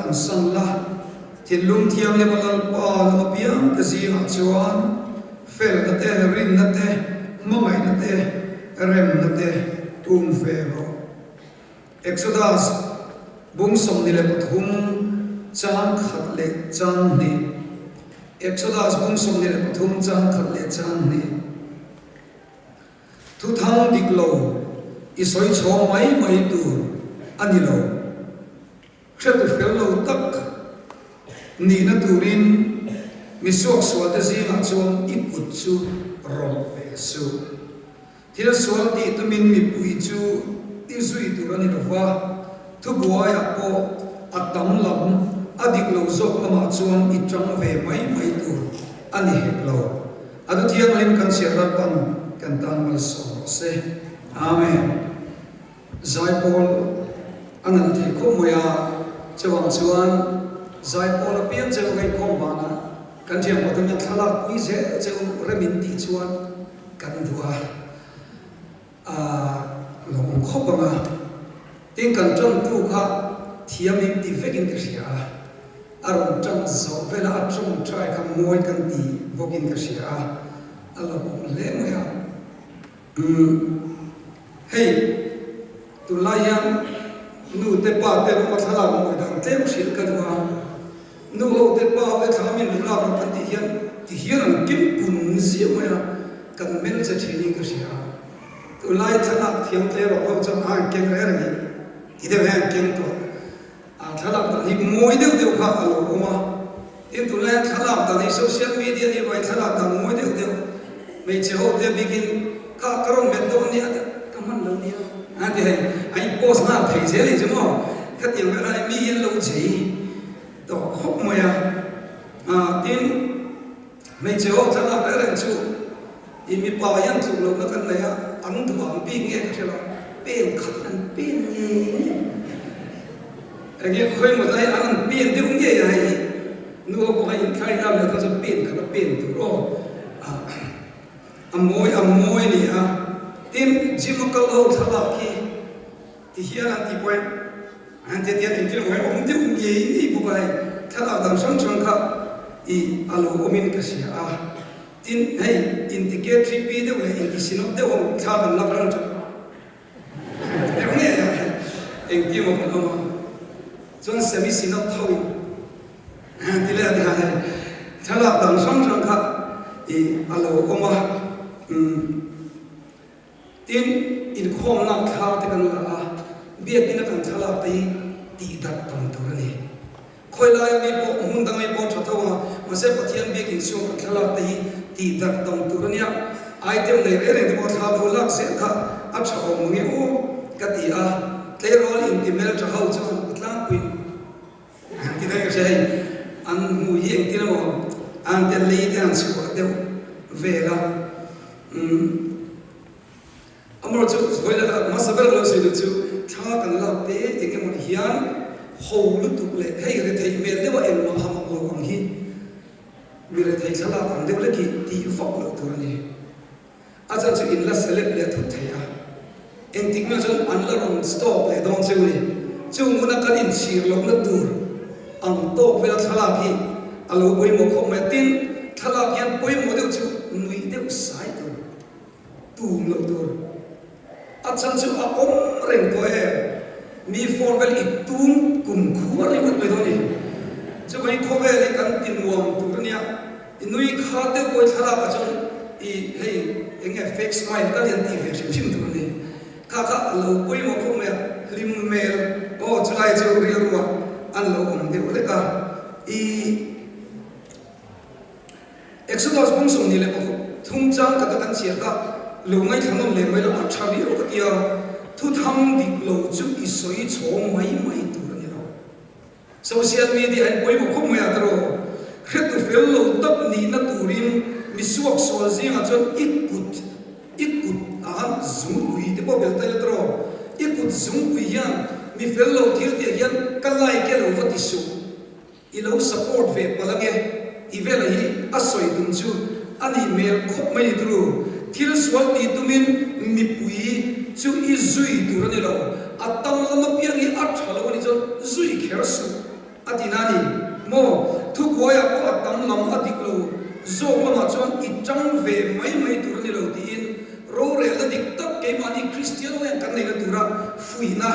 kan san la thiên lung thiam le malal pa la piang ka zi ha chuan fel na te rin na te mangai na te rem na te tum fe ro Exodus bung som ni le pathum chang khat le chang ni Exodus bung som ni le pathum chang khat le chang ni thu thang dik lo isoi cho mai tu ani lo khat fel lo tak ni na turin misok swata zinga chuan ikut chu ro ve su thila swal ti tumin mi pui chu ti zui turani rawa thu buaya po atam lam adik lo zok ama chuan itang ve mai tu ani hek lo adu thiang lim kan siara pan kan tan mal so se amen zai pol anan thi ko moya chawang chuan zai pol pian cheu ngai ko bana kan thiam mo tan thala pui se cheu remin ti chuan kan dua long khopanga tin kan trong tu kha thiam in ti vekin ka sia aron trong zo vela trong try ka moi kan ti vokin ka sia alo le moya hey tu layam nu te pa te ma thala mo dang te sil ka dua nu ho te pa le thamin la ro kan ti hian an kim pun zi moya kan men cha thini ka sia tu lai thana thiam te ro ho chang ha ke re re ti de han ken to a thala ta hi moi de kha alo oma in tu lai thala ta ni social media ni vai thala ta moi de me che ho de begin ka karong men do ni ka man lo ni a de ai post na thei se le jmo ka ti me rai mi yen lo chi to khop moya tin me che ho thala ta ren chu i mi pa yan thu lo na kan la ya ang tu ang pi nge ka chelo pen khat an pen nge age khoi mo dai an pen de nge ya hi nu ko ai khai na le ta pen ka pen tu ro amoi ni a tim jimakal ho thala ki ti hian an ti point an te tian tin mo om de nge ni bu bai thala dam sang chang kha i alo omin ka sia a tin hey indicatory p de we in sinop de om thaban la ran chu em nghe em kia một con ông chọn semi sinop thôi thì là thế này theo là tầng song song khác thì alo ông tin in khom na khao te kan la biết tin kan thala pe ti dat tong tu ni khoi lai mi po hun dang mi po tho tho ma se pathian bi kin so thala pe ti dat tong tu ni item nei re re mo tha lo lak se kha a tho mo nge o ka ti a tle rol in ti mel tho hau chu tlang pin ti dai ka sei an mu yeng ti mo an te le dan su de vera amro chu voila ma sabel lo se chu tha kan la te enge mo hian ho lu tu le hei re thei mel de wa en ma ha ma mo kong hi mi re thei sala kan de le ki ti fok lo tu ni acha chu in la select le thu thaya en tik na chu an la ron stop le don chu ni chu mu na kan in sir lo na tur ang to ve la thala ki alo boi mo kho me tin thala kian boi mo de chu nui de sai tu lo tur achan chu a om reng ko e mi forvel itum kum khuar ni ko do ni chu bai kho ve le kan tin wam tu nia inui kha de ko thala ka chon i hei enge fake smile ka yan ti ve chim tu ni kha kha lo koi mo kho me lim mel o chulai chu ri ruwa an lo om de le ka i Exodus bung song ni le ko thum chang ka kan sia ka lo ngai thang le mai lo chabi ro ka tia thu thang dik lo chu i soi chong mai tu ni lo social media ai poi mo khom ya tro khet tu fel lo tap ni na turin mi suak sol zi nga chon ikut a zum ui de bo bel ta tro ikut zum ui yan mi fel lo thil te yan kalai ke lo vati su i lo support ve palage i vela hi asoi dum chu ani mel khop mai tru thil swal ti tumin mi pui chu i zui tu ni lo atam lama piang i at thalo ni chu zui kher su atinani mo thu koya ko atam lam adiklo zo ma chon itang ve mai tur ni lo tin ro re la dik tak ke mani christian wen kan nei la tura fuina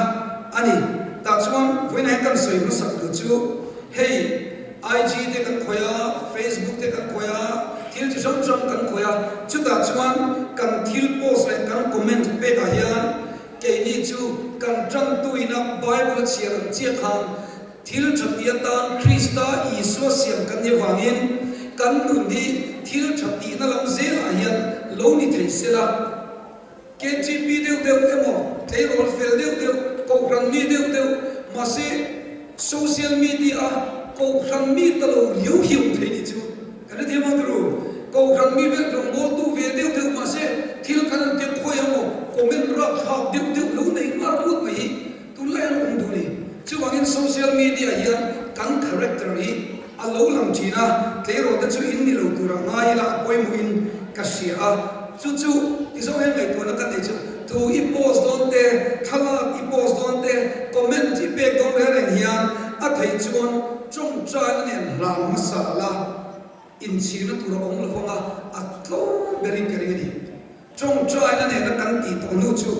ani ta chuan voina kan soi ma sak lo chu hey IG te kan khoya Facebook te kan khoya thil chi som kan khoya chu ta chuan kan thil post le kan comment pe ka hian ke ni chu kan tang tuina bible chiar chia khang thil thapia tan krista isu siam kan ni wangin kan nu ni thil thapi na lam zel a hian lo ni thei sela KGP deu emo thei rol fel deu ko ran mi deu ma se social media ko ran mi talo liu hiu thei ni chu kan ni ma tru ko ran mi be rong mo tu ve deu ma se thil kan te khoi amo comment ra kha deu lo nei ma put mai tu lai ong du ni chu wangin social media hian kan character hi alo lam china tero da chu in ni lo tura ngai la koi mu in kasia chu iso hen mai pona kan nei chu tu I post don te thala I post don te comment ti pe don re reng hian a thei chuan chung cha nen ram masala in china tura ong lo honga a tlo beri keri ni chung cha nen kan ti to lu chu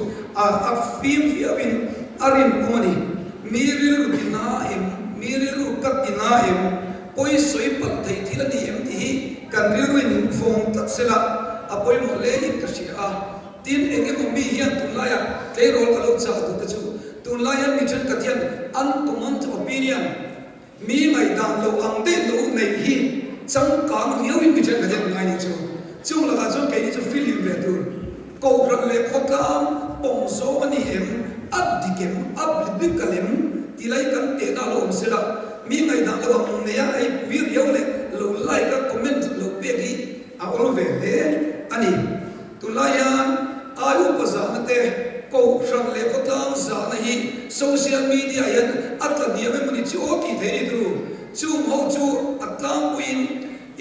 a film hi abin arin umani miriru kinaim miriru katinaim poi soi pat thei thila ni em ti kan riru in phong tak sela apoi mo le in kasia tin enge mo mi hian tunlaya te rol kalo cha tu chu tunlaya mi chen kathian uncommon opinion mi mai dan lo ang de lo nei hi chang kam riau in mi chen kathian ngai ni chu chung la ga chung ke ni chu film ve tu ko ran le khotlam pom so ani em abdikem ablikalem tilai kan te na lo sela mi ngai dan lo ang ne ya ai wir riau le lo like ka comment lo pe gi a ol ve le ani tulayan ayu pazana te ko ran le ko tang za na hi social media yan atla dia me mani chu o ki the ni tu chu mo chu atlang kuin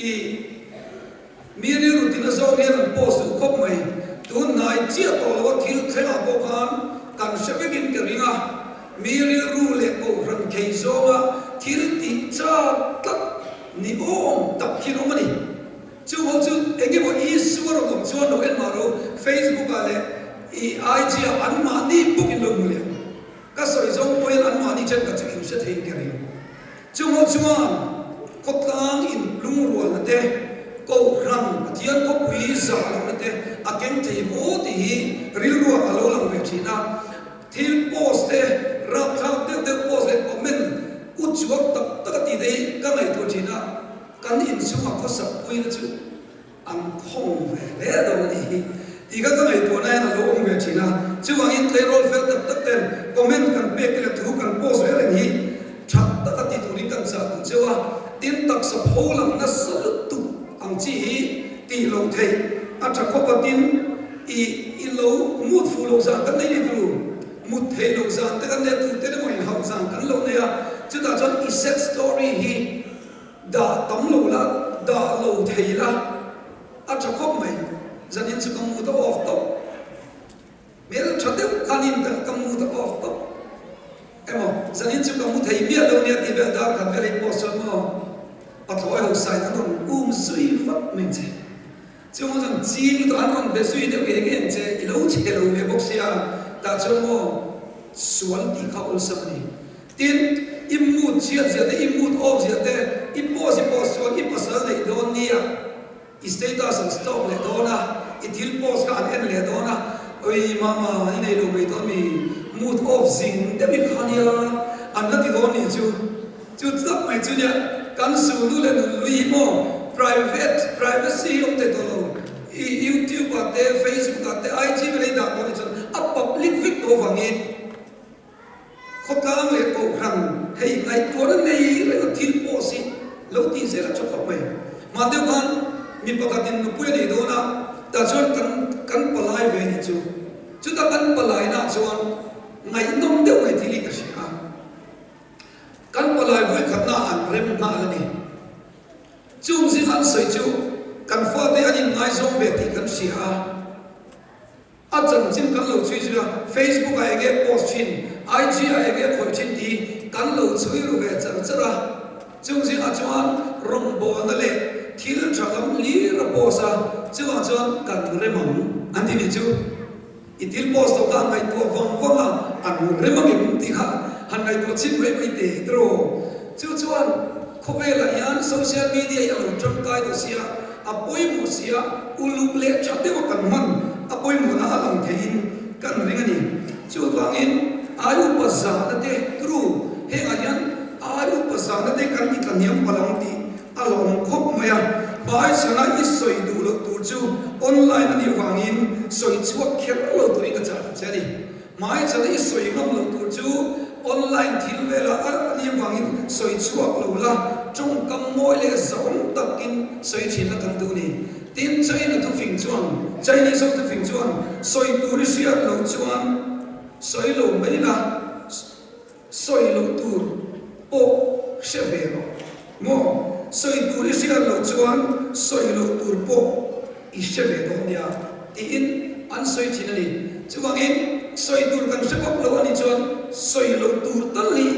I miri rutina zo ne ran post ko mai tu nai chia to lo thil thela ko khan kan shebegin ke ringa miri ru le ko ran ke zo ga thil ti cha tak ni om tak hi no mani chu ho chu enge mo I suar ko chu no en maro Facebook ale I IG an ma ni bukin lo mule ka soi zo ko an ma ni chen ka chu in se thei ke ri chu ho chuan ko tang in lung rual na te ko ran thian ko pui za na te a ken thei mo ti ril ru a lo lang ve thina thil post te ra kha te post le comment u chuak tak ti dei ka ngai to thina kan in suma ko sa pui na chu am khong ve le do ni ti ka ngai to na na lo ong ve thina chu wang in tlei rol fel tak ten comment kan pe ke le thu kan post ve reng hi thak tak ti tu ri kan sa tu chewa tin tak sa pholam na sa tu ang chi ti lo thei a tha ko pa tin I lo mut fu lo za kan nei ni tu mut thei lo za te kan le tu te mo in hau za kan lo ne ya chu ta chon I set story hi da tam lo la da lo thei la a tha ko mai zanin chu kam mu to off to mel thate kanin da kam mu to off to emo zanin chu kam mu thei mi lo ne ti bel da kan vele post mo a thoi ho sai na non sui fat men che chu mo jang chi to an on be sui de ge gen che I lo che lo me bok sia ta chu mo suan ti kha ol sa ni tin imut chia chia de imut of chia de post so I pasal le don nia I status and stop le dona I til post ka en le dona oi mama I nei lo me to mi mood of zing de mi khania an na ti don ni chu tak mai chu nya kan su lu le lu I mo privacy of the dolo YouTube ate Facebook ate IG le da ko ni a public vic to wangin khotang le ko ran hei ngai ko nei le til post lo ti se la chok mai ma de ban mi pakatin no pu le do na ta chon kan palai ve ni chu ta kan palai na chon ngai nom de ngai thili ka sia kan palai voi khatna an rem na la ni chung si han soi chu kan fa te anin ngai zong ve ti kan sia a chan chin kan lo chui chu Facebook a ge post chin ai chi ai ge khoi chin ti kan lo chui ru ve char chara chung jing a chuan rong bo na le thil thagam li ra po sa chuan chuan kan remang an ti ni chu itil post to ka ngai to vong vong a an remang im ti kha han ngai to chin ve ve te tro chu chuan khobela yan social media ya lo tram kai to sia apoi mo sia ulup le thate wa kan man apoi mo na alang thein kan ringani chu wangin ayu pasa na te tru he ayan ayu pasa na te kan ni kan niam palang ti along khop maya bai sana isoi du lo tu chu online ani wangin soi chuak kher lo tu ri ka cha chani mai sana isoi ngam lo tu chu online thil vela ani wangin soi chuak lo la trong kam moi le zong takin soi thin la kan du ni tin chai na tu phing chuan chai ni so tu phing chuan soi tu ri sia lo chuan soi lo mai na soi lo tu o severo mo soi tu ri sia lo chuan soi lo tu po I severo dia tin an soi thin ani chuang in soi tu kan sebab lo ani chuan soi lo tu tali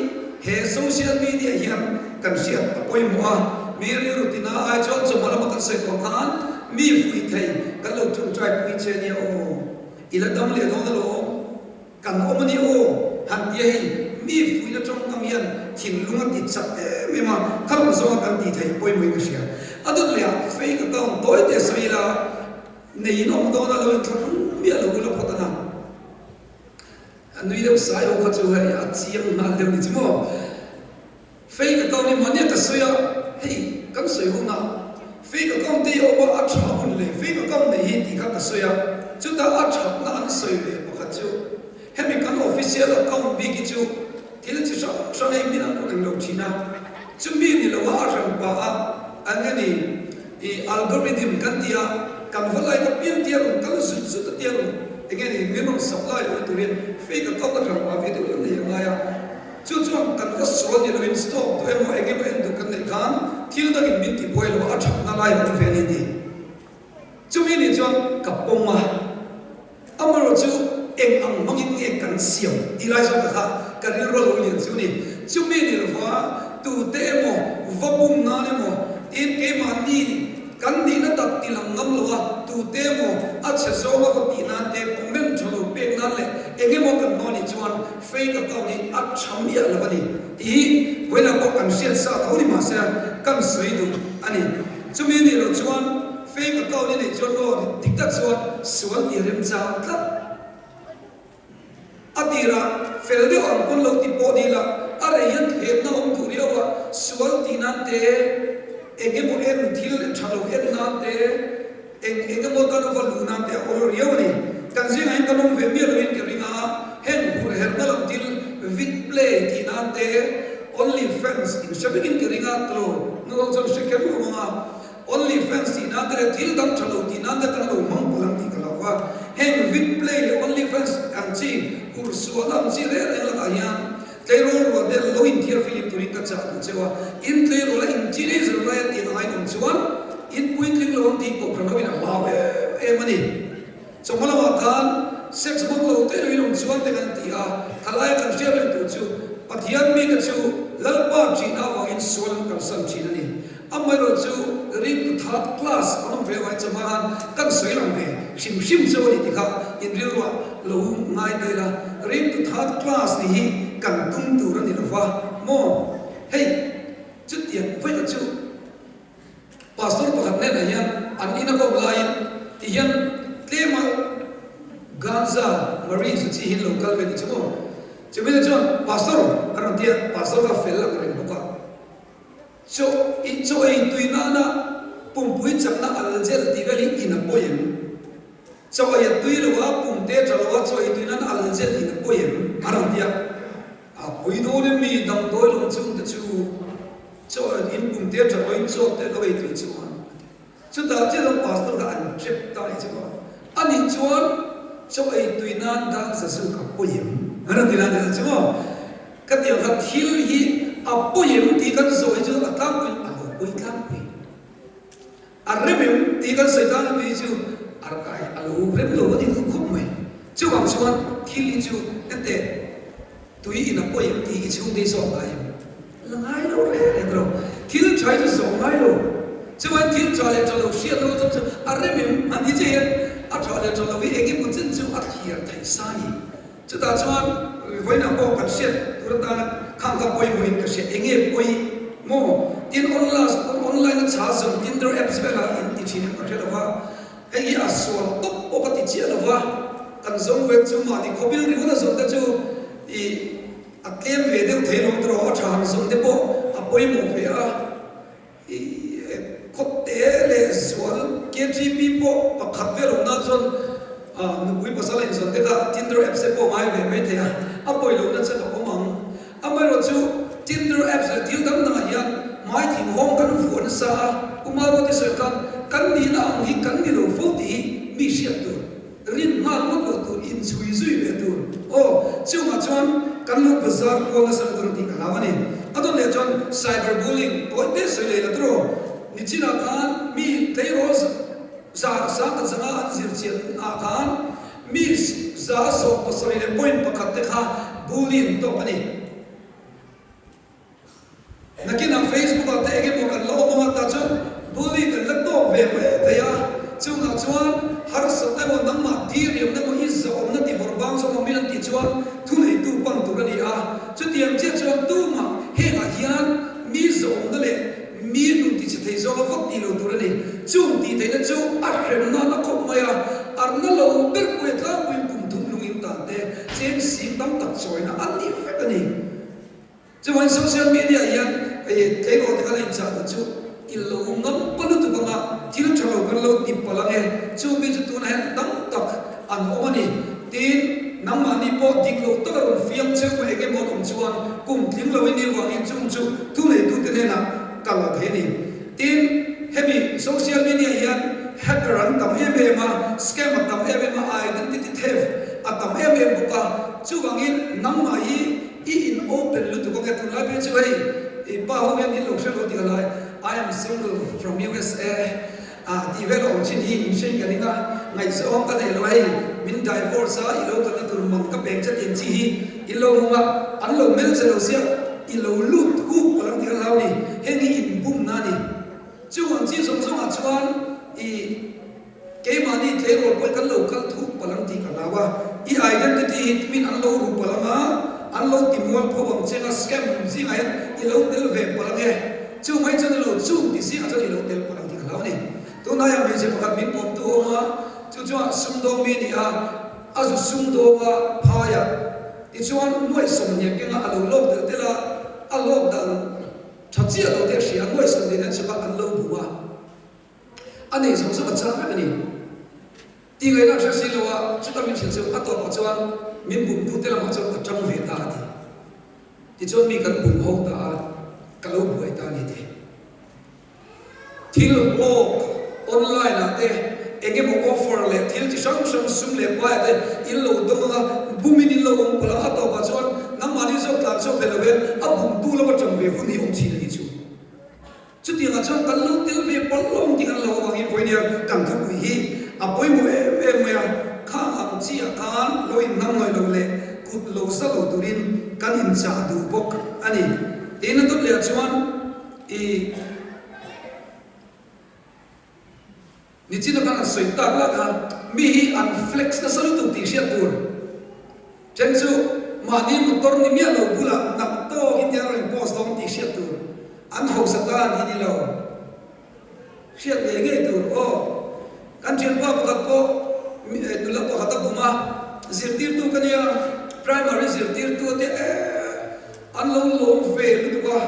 he social media hiam kan sia apoi mo mi ri rutina ai chuan chumala ma kan sei ko khan mi fui thai kan lo thung trai pui che ni o ila dam le no lo kan omani o han ye hi mi fui na trong kam yan thin lunga ti chat me ma kham zo kan ti thai poi moi ka sia adut le fake account toy te sai la nei nom do na lo thum mi lo lo patana anui lo sai o ka chu hai a chiang na le ni chmo fake account ni mania ka soya hey kan soi ho na fake account te yo ba a tha un le fake account nei hi ti ka soya chu ta a tha na an soi le ba kha chu hemi kan official account bi ki chu thil chi sa nei min an ko lo thina chu mi ni lo wa ram pa a anani I algorithm kan dia kan volai ka pin dia kan su su ta dia engeni minimum supply lo turin fake account ka ram pa vi tu le ya ya chu chuan kan ka so ni lo in stop to emo ege ba endu kan nei kan thil da in min ti boy lo a thak na lai ho ve ni ti chu mi ni chuan ka poma amaro chu eng ang mangin nge kan siam ti lai so ka ka ri ro lo lian chu ni chu mi ni lo fa tu te emo vabum na ne mo in ke ma ni kan ni na tak ti lam ngam lo wa tu te mo a che so ma ko ti na te pungen cholo pe na le enge mo kan no ni chuan fake account ni a cham ya la ba ni I wena ko kan sian sa ta ni ma sa kan soi du ani chu mi ni lo chuan fake account ni chuan lo tik tak chuan suan ti rem cha tla adira fel de on kon lo ti po di la are yan he na om tu ri wa suan ti nan te enge mo en thil thalo en na te enge mo ta no valu na te or yo ni kan jing ai kan om ve mi lo in ke ringa hen bur her na lam til vit play ti na te only fans in shabigin ke ringa tlo no chon shikher mo ma only fans ti na te thil dam thalo ti na te kan lo mang pulang ti kala wa hen vit play only fans am chi ur sualam chi re la ayam Tero ro de lo in tier Philip turin ka cha ku chewa in tero la in chinese ro ya ti ngai nom chuan in quickly lo ti ko khana wina ma e mani so mala wa kan sex mo lo tero in nom chuan te kan ti a khalai kan share tu chu pathian mi ka chu lalpa chi na wa in suan kan sam chi na ni amai ro chu ring to third class on ve wa chama kan soi lam ve sim sim so ni ti kha in real wa lo ngai de la ring to third class ni hi kan tung tu ra ni lo fa mo hey chu tian vai ka chu pastor pakhat ne na yan an ina ko lain ti yan tema ganza marine su chi hin local ve ni chu chu me chu pastor aron dia pastor ka fel la kare ko so in so ai tuina na pum pui chak na aljel ti gali ina poem so ai tuilo wa pum te chalo wa so ai tuina na aljel ina poem aron dia apoi do ne mi dam doi long chung te chu cho in pum te chalo in so te lo ai tu chu chu ta che long pastor ka an trip ta ai chu ani chuan so ai tuina da sa su ka poem aron dia na chu ka ti ka thil hi apoyem ti kan so ai chu atam kuin a ko kan kui arrem ti kan so dan bi chu arkai alu rem lo ni khu mai chu wang chuan thil chu ente tui in a poi ti chung di so ai la ngai lo re dro thil chai ju so ngai lo chuan thil chale chalo sia lo chu arre mem an di je a chale chalo vi egi mu chen chu a khiar thai sa ni chu ta chuan voina ko kan sia tur ta khang ka poi mo in ka sia enge poi mo tin online cha som Tinder apps vela in ti chin ka thela wa ei aswal top o ka ti chia lo wa kan zong we chu ma ni khobil ri na zong ta chu i atlem ve de the long tro a than som de po a poi mo ve a i khot te le swal KGP po pa khat ve lo na chon a nu pui pasala in zon de ka Tinder apps se po mai ve me the a poi lo na cha ko mang a mai ro chu Tinder apps la til dam na ya mai thing hong kan phone sa kuma ro ti se kan ni na ang hi kan ni lo fo ti mi sia tu rin ma mo lo tu in chui zui ve tu o chu ma chuan kan lu bazar ko la sa tu ti ka la ni adon le chuan cyberbullying o te se le la tro ni china kan mi te ros sa ka changa an zir chen a kan mi za so pasari le point pakhat te kha bullying to ani nakina Facebook at ege mo kan lo mo ta chu bully kan la to ve me ta ya chu na chuan har sa ta mo nang ma ti ri na mo is zo na ti bor bang so mo min ti chuan thu nei tu pang tu ni a chu tiang che chuan tu ma he a hian mi zo na le mi nu ti che thei zo lo fok ti lo tu ni chu ti te na chu a hrem na na khop ma ya ar na lo ber ku tla ku kum thum lung in ta te chen sim tam tak choi na an ni fe ka ni chuan social media hian cái gọi là cái cha đó chú ilo ngắm bao nhiêu tụi con thiếu cho lâu con lâu tìm bao nhiêu chú bây giờ tụi này đóng tập ăn ôm đi tin nắm mà đi bỏ đi lâu tất cả phiền chứ về cái món ông chuan cùng tiếng lâu đi vào đi chung chú thu này tụi cái này là cả là thế này tin heavy social media hiện hacker ăn tầm em mà scam tầm em mà identity theft tầm em bốc à chú vàng in nắm mà in open lu tụi con cái tụi lại bên chú ấy ba hôm em đi lục sẽ có tiếng lại I am single from USA thì về ông chỉ đi xin cái này ngày sau ông cái này lại mình divorce lâu tụi nó tụi mình các bạn chất tiền chi lâu mà anh lâu mấy giờ lâu xia lâu lút hút vào tiếng lao đi hay đi in bung na đi chú ông chỉ sống sống ở chuan cái mà đi thế rồi bây cái lâu cái hút vào tiếng lao qua identity mình anh lâu hút vào mà anh lâu tìm mua phô bằng trên là scam gì này thì lâu đến về qua nghe chú mấy chân lâu chú thì gì cho thì lâu đến qua thì cả lâu này tôi nói em bây giờ một mình bom tu mà chú cho sung đô mình à chú sung đô à phá ya thì chú anh nuôi sống nhẹ cái là lâu lâu được thế là anh lâu đàn thật sự lâu được gì anh nuôi sống thì nên sẽ bắt anh lâu bù à anh này sống rất là chắc cái này thì người nào sẽ xin lâu à chúng ta mình sẽ bắt đầu cho anh mình bùng tu thế là một trong trong về ta thì cho mình cần bùng hậu ta cả lâu buổi ta như thế thiếu ô online là thế anh em một offer lệ thiếu chỉ sáng sáng sum lệ qua thế in lâu đông là bùng mình in lâu ông bala ở đâu mà cho nắm mà đi cho làm cho về là về ở bùng tu là một trong về huấn luyện chỉ là đi chú chút tiền là cho cả lâu tiêu về bao lâu thì cả lâu bằng in với nhau cảm thấy vui hi à với mỗi em khang ang chi kan loi nam ngoi lo le kut lo sa lo turin kan in cha du bok ani tin to le chuan ni chi na kan soi ta la ka mi hi an flex na salu tu ti sia tur chen chu ma ni motor ni mia lo bula nak to in ya ro post dong ti sia tur an ho sa ta ni lo sia le nge tur o kan chen pa ka ko nula po hata buma zirtir tu kanya primary zirtir tu te anlo lo ve lu tu ka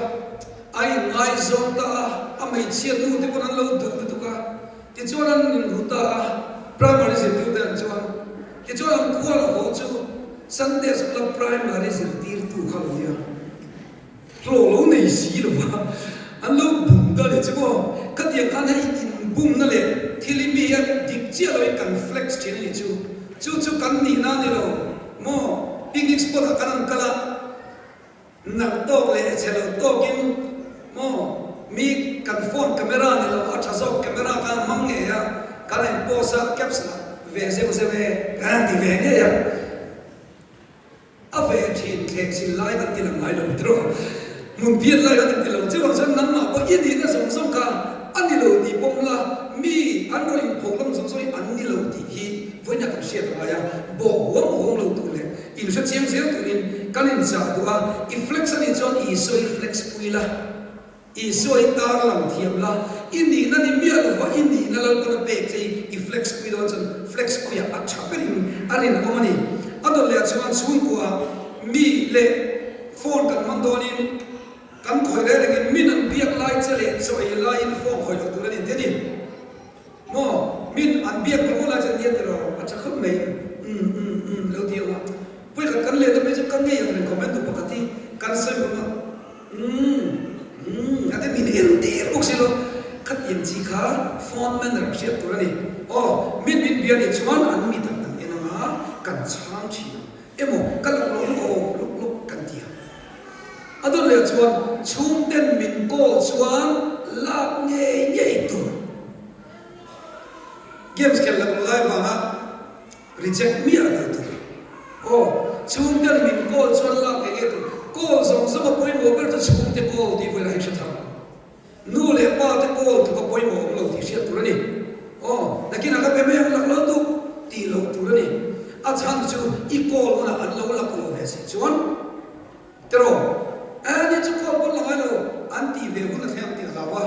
ai ngai zon ta amai chia tu te kon anlo du tu ka ti chuan an ru ta primary zirtir te chuan ti chuan ko la ho chu sunday school primary zirtir tu kha ya lo nei si lo ba anlo bum da le chu ka tiang kan hai in bum na le thili mi ya dik chia lo kan flex chen ni chu kan ni na ni lo mo picnic spot kan kala na to le chelo to kin mo mi kan phone camera ni lo acha zo camera kan mang nge ya kan posa capsula ve se ve kan ti ve ne ya a ve chin ke chin phiền lại cái tiền lâu chứ còn dân nắm mà có yên đi nó sống sống cả anh đi lâu thì bông là mi anh có những phong long sống sống anh đi lâu thì hi với nhà cầm xe rồi à bộ hông lâu tụi này in sẽ chiếm xíu tụi này cái này sao tụi à inflection is on isoi flex pui là isoi tar làm thiệp là in đi nó đi miết và in đi nó lâu còn bẹt thì flex pui đó chân flex pui à chả biết anh đi nào mà đi anh đó là cho anh xuống qua mi lệ phone cần mang đồ đi cần khởi ra là cái min ăn biếc lại chơi lệ rồi lại in phone khởi đầu tụi này thế đi mò min ăn biếc cũng là chân nhiên rồi anh chắc không mấy lâu tiêu mà bây giờ cần lệ thì bây giờ cần nghe những comment tụi bạn thì cần xem mà cái này min yên tiền cũng xin luôn cắt yên chỉ khá phone mình là xếp tụi này min biếc này chuan ăn mi tặng yên mà cần sáng chỉ em mò cần lúc cần tiền anh đó là chuan chung tên mình cô chuan lạc nhẹ tụi games खेलने को लाए वहाँ reject me आता तो chung tên mình cô chuan lạc cái tụi cô giống giống bôi mồ bên cho chung tên cô đi với lại sẽ thằng nu lệ ba tên cô tụi có bôi mồ lâu thì sẽ tụi này lakini agar memang yang lạc lâu tụi thì lâu tụi này chan chu equal na an lo lạc lâu về chuan pero anh chú con con lại rồi anh đi về cũng là theo tiền nào quá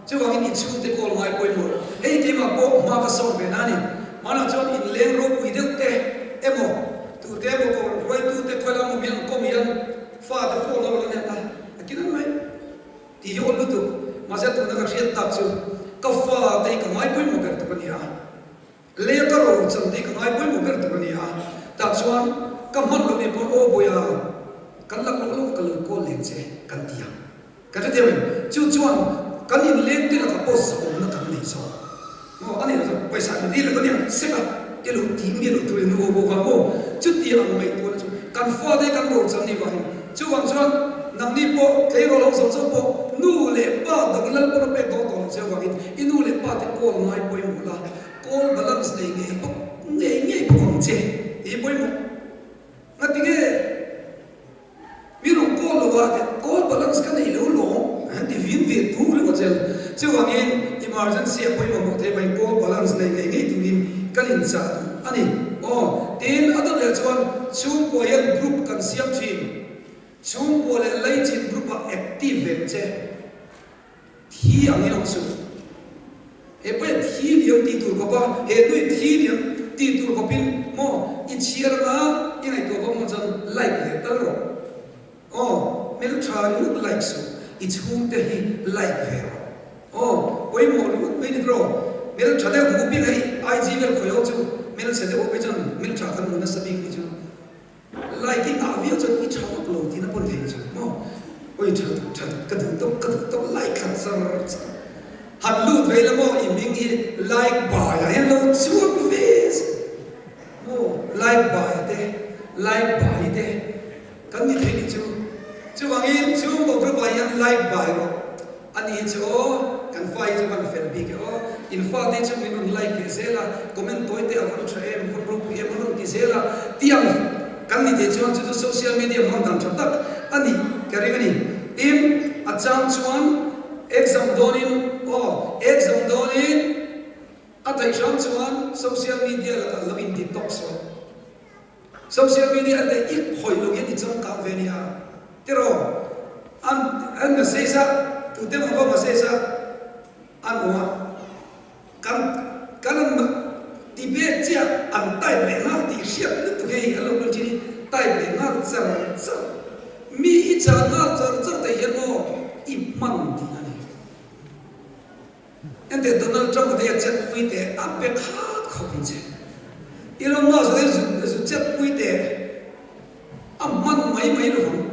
chứ còn cái chú thì con lại quay một ấy thì mà bộ mà cái song về nani mà nó cho in lên rồi quỳ được thế em mò tụi thế mà còn quay tụi thế quay làm một miếng có miếng pha thì phô nó lên ta cái đó mấy thì yêu lúc tụi mà sẽ tụi nó cái chuyện tập chứ cái pha thì cái máy quay một cái tụi này à lê cái rồi chân thì cái máy quay một cái tụi này à tập chuan cái mắt lúc này còn ô bồi à kan lak lo kan ko leng che kan tia kan te me chu chuan kan in leng te la ka pos om na kan nei so mo ani so paisa ni le ko ni se ka ke lu ti nge lu tu no bo ka mo chu ti ang mai to chu kan fo de kan ro cham ni ba chu wang chuan nang ni po ke ro lo so so po nu le pa da lal po pe to to che wa in nu le pa te ko mai po mu la ko balance nei nge po po kong che e po mu na ti nge Miro call lo wa call balance kan ei lo lo han ti vin ve tu le ko chel chu wang in emergency apoi mo the mai call balance nei ngai ngai tu in kan in cha ani ten adon le chuan chung ko yan group kan siam thim chung ko le lai chin group active ve che thi ang in su e pe thi liang ti tu ko ba e dui thi liang ti tu ko pin mo i chiar na in ai to ko mo chan like ve ta ro mel try look like so it's whom the he like there oi mo look me ni bro mel chade mo bi hai IG vel ko yo chu mel chade o pe chan mel cha kan mo na sabi ki chu like in avio chu i cha ko lo ti na pon thei chu oi cha ka to like kan sa han lut ve la mo i ming i like by I hello chu face mo like by de kan ni thei ni chu wang in chu bo group ai an like by ro ani chu kan fai chu kan fel big in fa de chu min like ke zela comment toi te avon chem von group ye mon ti zela tiang kan ni de chu social media mon dan chatak ani kare ani tim acham chuan exam donin atai cham chuan social media la lo in TikTok so social media ate ik hoi lo ye ti chang ka ve ni a tero an na se sa tu te ma ba se sa an wa kan ti be chia an tai le na ti xiat tu ge alo lo chi tai le na cha mi i cha na cha te ye mo i man ti na ni ente Donald Trump de chat pui te a pe kha khom che Elon Musk de chat pui te a man mai lo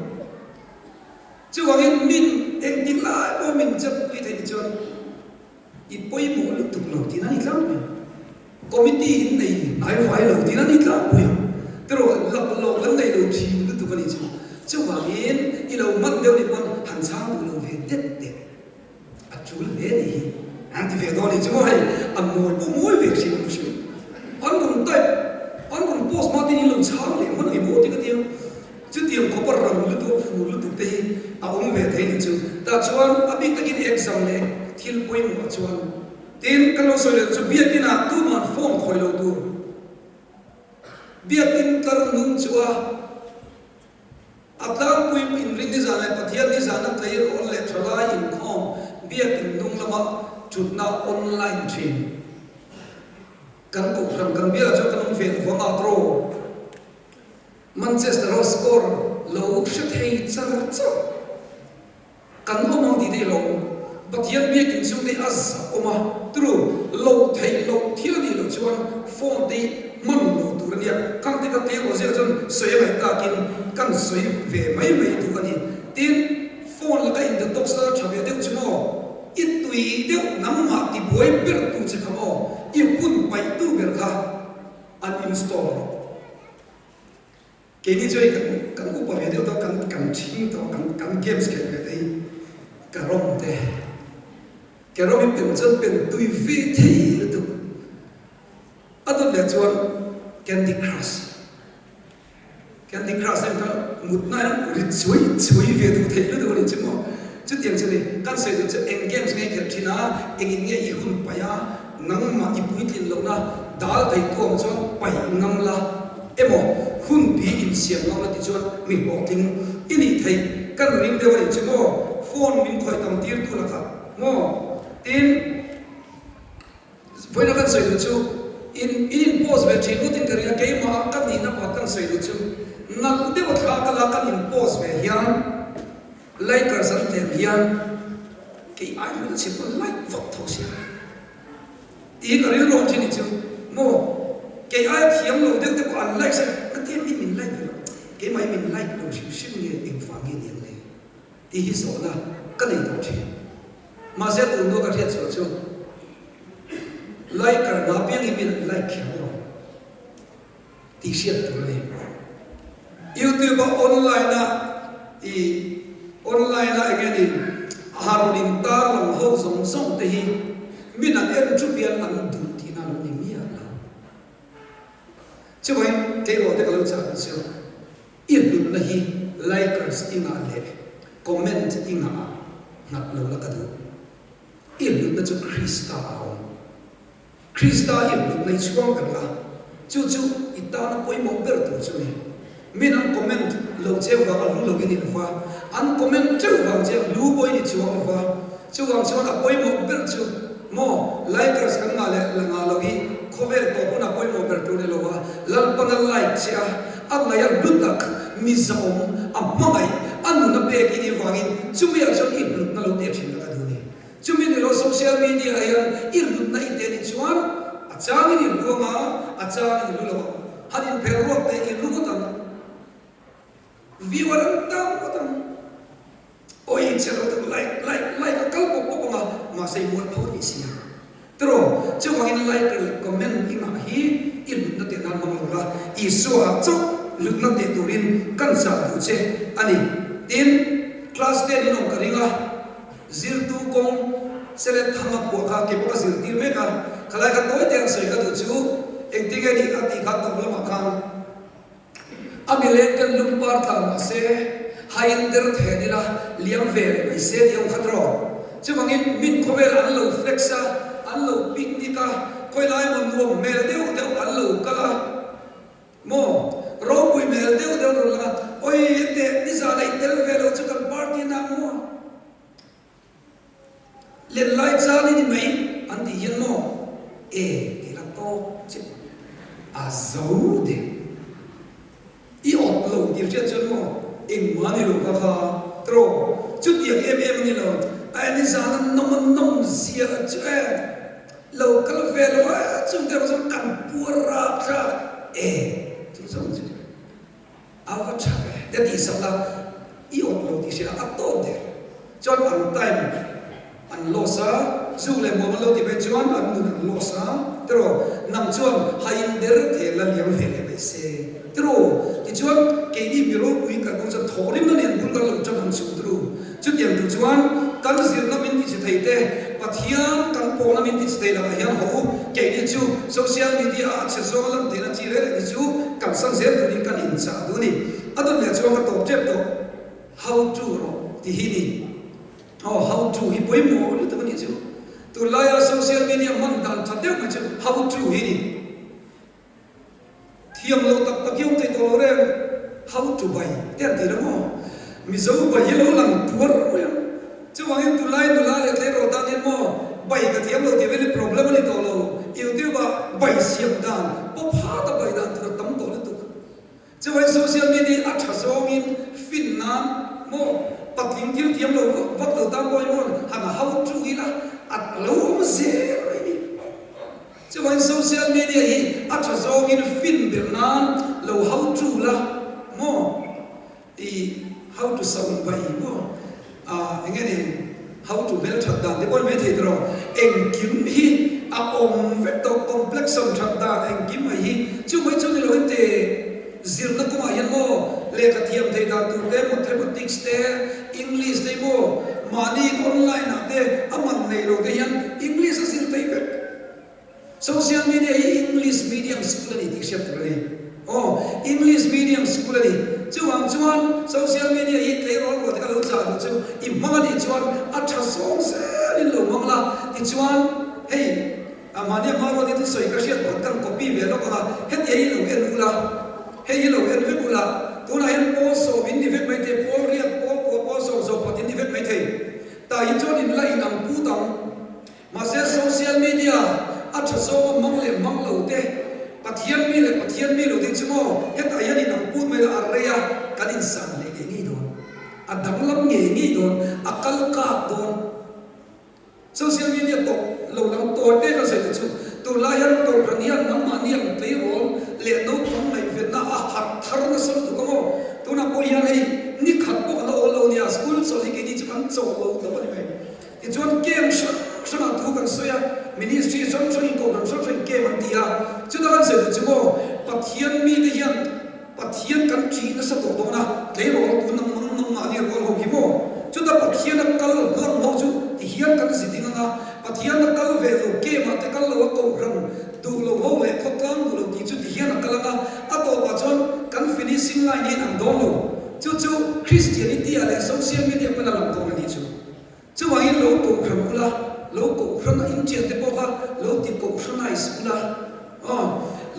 chứ còn mình em tin lại bố mình chấp cái thầy cho ít bôi mồ lúc tục lầu thì nó ít lắm committee này ai phải lầu thì nó ít lắm bôi tức là lầu vấn đề lầu thì lúc tục cái gì chứ còn mình cái lầu mất đều đi con hàng sáng lầu về tết chú lẽ đi anh thì về đó thì chứ hay anh mồi việc gì cũng chịu anh còn post mà tin lầu sáng liền mất cái mồi thì cái tiêu chứ tiền có bao rầm lúc tục tây ông về thấy thì chú chuan abi takin exam le thil poi mo chuan tin kalo so le chu biatina tu man phone khoi lo tu biatin tar nun chua atlang pui in ring ni zan le pathian ni zan na thai on le thala in khom biatin nung lama chutna online thin kan ko kham kan bia chu kan fen fo outro Manchester score lo shat hei char cha kan omong di de lo pathian bia kin chung de az oma tru lo thei lo thil ni lo chuan phone de man lo tur nia kan te ka te lo zia chon soi mai ta kin kan soi ve mai mai tu ani tin phone la ka in the top sa thabe de chumo it tui de nam ma ti boi per tu che khamo i pun pai tu ber kha uninstall cái này chơi kan ku pa ve de to kan thing to kan games ke ve dei ka rom te ke rom pen chân pen tui vi thei le tu adon le chuan Candy Crush em ta mut na ri chui ve du thei le do ni chimo chu tiang chele kan sei du che en games ngai ke thina engin nge I hun pa ya nang ma I pui tin lo na dal thei ko chuan pai ngam la emo hun bi in siam ngam la ti chuan mi bo ting ini thei kan ring de wa chimo phone min khoi tam tir tu la ka mo tin voi na kan sei du chu in post ve thi lu tin karia ke ma kan ni na pa kan sei du chu na de wa tha ka la kan in post ve hian like san tem hian ke ai lu chi ko like vok tho sia ti ka ri ro chi ni chu mo ke ai thiam lo de ko an like sa ka ti min like ke mai min like lo shi shin nge ing fa nge ni le ti hi so na ka nei to thi ma se tu no ka thiat so chu like kar na piang I min like kyo ti shiat tu le YouTube online na again in harodin tar long ho song song te hi min an en chu pian an du ti na lo ni mi ala chu wai te ro te ka lo cha chu in lu na hi likers ina le comment ina ngat lo la ka du in lu na chu Krista in lu na chuang ka la chu ita na poi mo ber tu chu ni min an comment lo cheu wa lu lo ni fa an comment cheu wa che lu boy ni chuang fa chu wang chuan a poi mo ber chu mo likers kan nga le nga lo gi khover to na poi mo ber tu ne lo wa lal pan like cha a nga ya dutak mi zom a mai an na pe ki ni wangin chu mi a chu in lu na lo te thin ka du ni chu mi ni lo social media ya in lu na in de ni chuan a chang ni lu ma a chang ni lu lo hanin per ro te in lu ko tam viewer tam ko tam oi chelo to like kal ko ma sei mo pho ni sia tro chu wangin like comment ina hi in lu na te na ma lo la I so a chu lu na te turin kan sa du che ani tin class 10 ni no karinga zir tu kong sele thama ko ka ke ko zir tir me ka khala ka toy te sai ka du chu ek tige ni ati ka to la ma kan amileten lumpar ta ma se hain der the ni la liam ve mai se diam khatro chu mangin min khovel an lo flexa an lo picnica koi lai mon nuam mel deu an lo kala mo ro pui mel deu ro la oi te ni za lai tel ve lo chu kan party na mo le lai cha ni mai an di yen mo e la to che azou de I ot lo dir che chon mo ing ma ni lo ka kha tro chu tiang em ni lo ai ni za na nom zia che lo kal ve lo chu de so kan pura kha chu so chu ava cha de ti sa la I ot lo ti sia a to de chon an time an lo sa zu le mo lo ti be chuan an nu lo sa tro nam chuan hain der the la liam ve le be se tro ti chuan ke ni mi ro pui ka ko cha thorim na nen bul ka lo cha han su tru chu tiang tu chuan kan zir na min ti che thei te pathian kan po na min ti che thei la hian ho ke ni chu social media che zo lam ti na chi re ni chu kan san zer tu ni kan in cha du ni adon le chuan ka top chep to how to ro ti hi ni how to hi boy mo lu tu ni chu tu la social media man dan cha de ma chu how to hi ni thiam lo tak tak yong te to re how to buy te ti ra mo mi zo ba hi lo lang puar mo ya chu wang tu lai tu la le te ro ta ni mo bai ka thiam lo te ve problem ni to lo youtube ba bai siam dan po pha ta bai dan tu tam to le tu chu wang social media a tha so min fin na mo pating til thiam lo vak lo tam boy mo han how to hi la at lo mo se chu wang social media hi a tha so min fin ber na lo how to la mo i how to sound bai mo engene how to build thật đàn thì bọn mấy thầy rồi em kiếm hi ông vết đầu complex ông thật đàn em kiếm mà hi chứ mấy chỗ này là vấn đề riêng nó cũng hiện mô lệ cả thiam thầy đàn tụ cái một mathematics thế English thế mô mà đi online nào thế âm ảnh này rồi cái hiện English là riêng thầy vết social media hi English medium school này thì xếp rồi English medium school này chứ hoàng chuan social media hi cái role của cái lối chọn chứ im mang đi chuan at cha song se lên lối mang la thì chuan hey mà đi mang đi tu soi cái chuyện của căn copy về nó có hết vậy lối en ula hey lối en về ula tu na hen post so bin đi về mấy thế post riêng post so phát đi về mấy thế tại chuan in lại nằm pu tang mà sẽ social media at cha so mang le mang lâu thế pathian mi lo ding chumo heta yani nang put mai la arya kan insan le ge ni don adang lam nge ni don akal ka don social media to lo lam to te ka se chu tu la yan to ranian nam ma ni ang te ro le no thong mai vet na a hat thar na sol tu ko tu na ko yan ei ni khat ko lo ni a school so ge ni chan cho lo to ba ni ti chuan game shana thu kan soya ministry som in ko kan som ke man dia chu da kan se chu mo pathian mi de hian pathian kan chi na sa to do na le ro tu nang ma ni ro ho ki mo chu da pathian kal lam ho chu ti hian kan si ding nga pathian kal ve lo ke ma te kal lo ko ram tu lo ho le ko tang lo ti chu ti hian kal nga a to ba chon kan finishing line ni ang do lo chu Christianity ale social media pa na lam to ni chu wa in lo ko ram ula lo ko khana in chen te po ka lo ti ko khana isula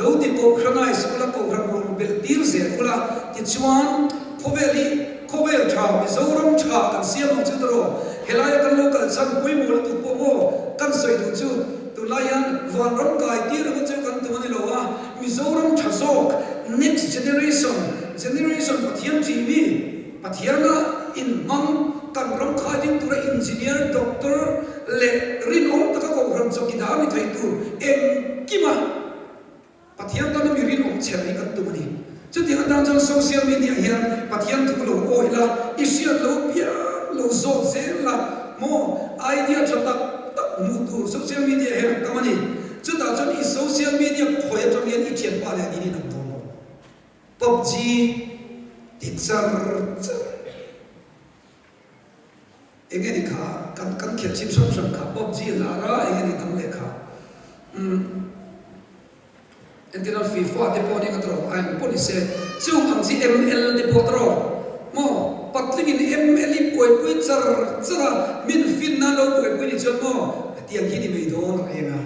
lo ti ko khana isula ko ram bel dir ze ula ti chuan khovel tha mi zoram tha kan siam chu dro helai kan local san pui mo tu po mo kan soi du chu tu layan van ram kai ti ro chu kan tu ni lo wa mi zoram tha sok next generation pathian tv pathiana in mang kan ram khai ding tu engineer doctor le rin om ta ko ram so ki da mi thai tu em kima pathian ta mi rin om cheri kan tu ni chu ti dan chang social media hian pathian tu lo oila isia lo pia lo zo ze la mo idea cha tak mu tu social media hian kamani chu da chan i social media khoya chang hian i chen pa le ni nam to PUBG ti char engeni kha kan khel chim som kha PUBG lara engeni tam le kha entina FIFA de poni ka tro ai poni se chu ang si ML de potro mo patlingin ML i poi chara min fin na lo poi ni chon mo tiang hi ni me don enga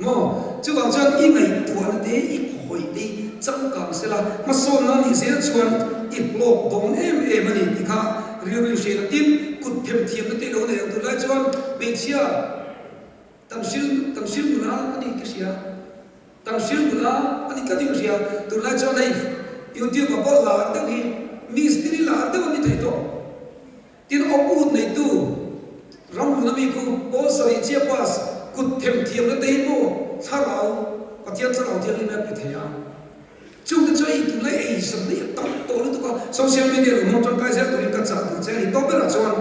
mo chu ang chan i ngai tuan de i khoi de chang kang se la ma so na ni se chuan i blog don em ani ti kha riu se la tin kut phem thiam na te lo ne tu lai chuan me chia tamsil guna ani kisia tamsil guna ani ka ding sia tu lai chuan nei YouTube ba la ta ni mistri la ta ni thai to tin oput nei tu ram na mi ku po soi chia pas kut phem thiam na te mo tharau pathian tharau thiam ni na pi thaya chung ta choi tu lai ei sam ni tam to lu tu ko social media lo mo chon kai se tu ka cha tu che ni to be la chuan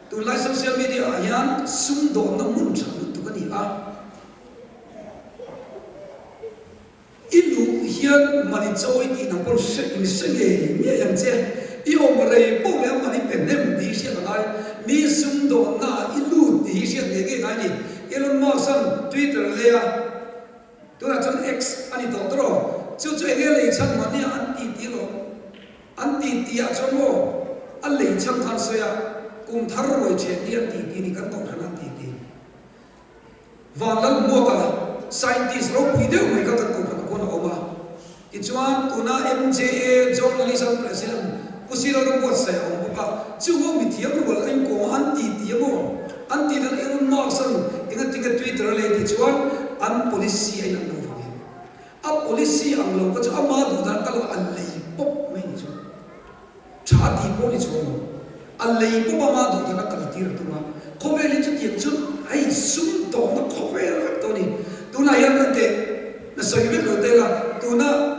tu lai social media ayan sum do na mun chang tu ka ni a ilu hian mani choi ki na pol se ni se ge mi yang che i om rei po me mani pen nem di se la mi sum do na ilu di se ge ge ngai ni Elon Musk san Twitter le a tu na chon X ani to tro chu ge le chan mani an ti ti lo an ti ti a chon mo an le chan khan so ya ku thar roi che dia ti ni kan ko thana ti và lần mua cả scientist rồi quý đều mấy các công việc của nó mà ít chuan tuna MJA journalism president kusira nó buat saya ông bà chú ông bị thiam nó gọi anh có anti là Elon Musk anh tin cái Twitter này thì chuan anh policy anh làm đâu phải anh policy anh làm cái chỗ mà đủ đàn cái là anh lấy bốc mấy chú trả đi bốc đi chú anh lấy bốc mà đủ đàn cái là tiền tụi mà không phải lên chút tiền chút ai sum to nó không phải là tôi đi tụi này anh thế nó soi biết rồi thế là tụi nó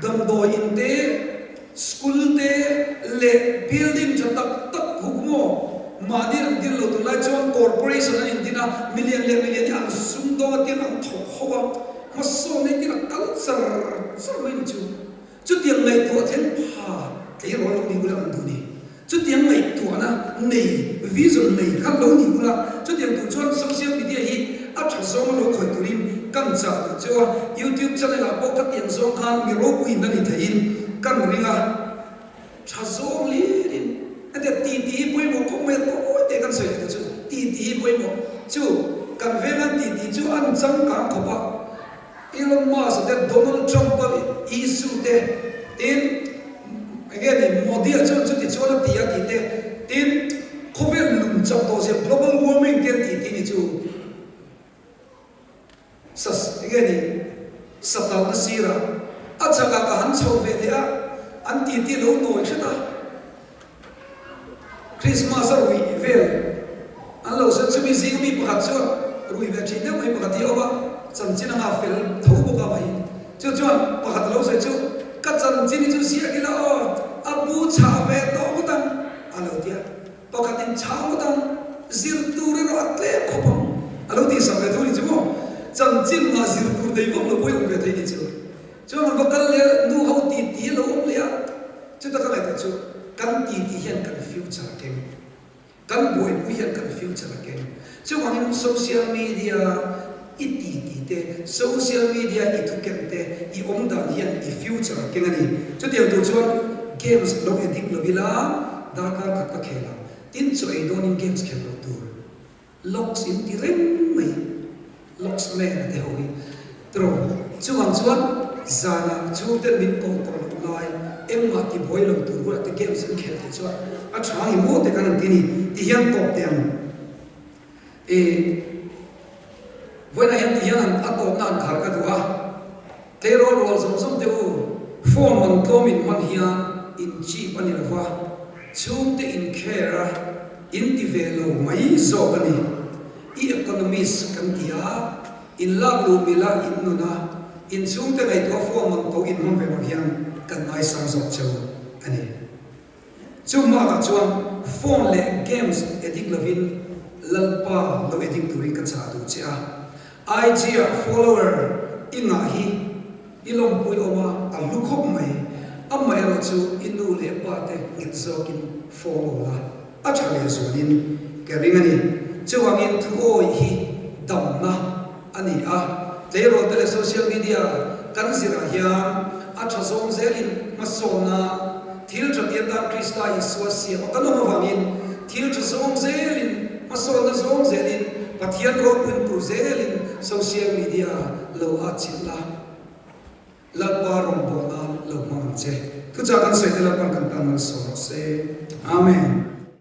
đâm đôi in thế school thế lệ building cho tập hụt mồ mà đi làm tiền lâu tụi lại cho corporation anh tin là million anh sum to tiền anh thọ hoa mà số này tiền là cắn sờ mấy chú chút tiền này tụi thêm ha thế rồi lúc đi cũng làm tụi đi chút tiền này tụi nó này vision này khăn lâu đi cũng là chút tiền tụi cho social media hi áp chặt số mà nó khỏi tụi đi căn trả cho YouTube channel là bao các tiền số khan người rốt quỷ nó đi thấy căn người là chặt số liền anh để tí bôi một công nghệ tối để căn sợi được chứ tí bôi một chứ căn về là tí chứ anh chẳng cả khó bảo Elon Musk để Donald Trump issue để tin cái này Modi ở chỗ thì chỗ là tí tin không biết lùm trong đó sẽ global warming tiền tí chứ cái này sắp tới nó xí ra anh chẳng cả hắn sâu về thế anh tí lâu nổi chứ ta Christmas rồi về anh lâu sẽ chuẩn bị gì cũng bị bắt cho rồi về chỉ nếu mới bắt tiêu mà chẳng chỉ là ngã phèn thấu bộ cả vậy chứ bắt lâu sẽ chứ các chẳng chỉ là xí cái là abu cha về đó cũng tăng anh lâu tiếc bắt tin cha cũng tăng zir tu rồi nó lẽ không bằng anh lâu tiếc sao về thôi chứ không chẳng chỉ là zir tu đấy vẫn là bôi về thế này chứ mà bắt cái lẽ nu hậu tí lâu ông lẽ chứ ta cái này chứ căn tí hiện căn future game căn bồi hiện căn future game chứ mà những social media ít tí social media ít thu kém thế ít ông đàn hiện ít future game này chứ điều đầu tiên games lúc ấy thích lúc là đã cả các khela tin cho ai đón games khela tu locks in tí rem mấy locks mẹ là thế hồi rồi chứ bằng chuan zana chú tên mình câu còn lại em mà thì bồi lòng tu rồi thì game sinh khela thì chuan à chẳng hiểu thì cái này thì hiện top tiền với này hiện thì hiện à top nan khar cái đó thế rồi xong tiêu phone mình to mình mang hiện in cheap anh là hoa chung te in care in develop mấy zo anh economist kan kia in lag lu mila in nuna in chung te này to phone mình to in mang về mang hiện kan mai sang zo châu anh chung mà cả chung phone le games edik lovin lalpa lo edik turi kan sa tu cha IG follower inga hi ilong pui oma alu khop mai amma ero chu inu le pa te ngit zo kin follow la a chale zo nin ke ringani chuangin thu oi hi damna ani a tero tele social media kan zira hiam a thazong zelin masona thil thatian dan krista iswa sia kanoma wangin thil thazong zelin masona zong zelin pathian ro pun pu zelin social media lo a chilla lalpa rong bona lo mang che tu cha kan sai de la pan kan tan so se amen